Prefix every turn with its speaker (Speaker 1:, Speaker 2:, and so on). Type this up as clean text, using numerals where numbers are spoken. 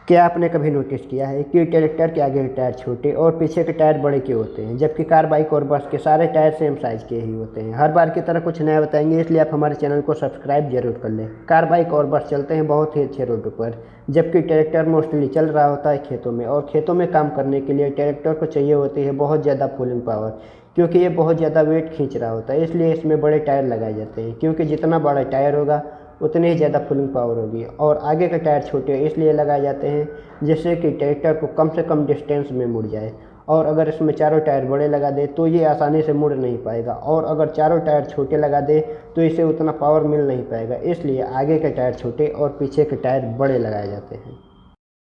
Speaker 1: क्या आपने कभी नोटिस किया है कि ट्रैक्टर के आगे के टायर छोटे और पीछे के टायर बड़े क्यों होते हैं, जबकि कार, बाइक और बस के सारे टायर सेम साइज़ के ही होते हैं। हर बार की तरह कुछ नया बताएंगे, इसलिए आप हमारे चैनल को सब्सक्राइब जरूर कर लें। कार, बाइक और बस चलते हैं बहुत ही अच्छे रोडों पर, जबकि ट्रैक्टर मोस्टली चल रहा होता है खेतों में, और खेतों में काम करने के लिए ट्रैक्टर को चाहिए होती है बहुत ज़्यादा पुलिंग पावर, क्योंकि ये बहुत ज़्यादा वेट खींच रहा होता है। इसलिए इसमें बड़े टायर लगाए जाते हैं, क्योंकि जितना बड़ा टायर होगा उतनी ही ज़्यादा पुलिंग पावर होगी। और आगे के टायर छोटे इसलिए लगाए जाते हैं जिससे कि ट्रैक्टर को कम से कम डिस्टेंस में मुड़ जाए। और अगर इसमें चारों टायर बड़े लगा दे तो ये आसानी से मुड़ नहीं पाएगा, और अगर चारों टायर छोटे लगा दे तो इसे उतना पावर मिल नहीं पाएगा। इसलिए आगे के टायर छोटे और पीछे के टायर बड़े लगाए जाते हैं।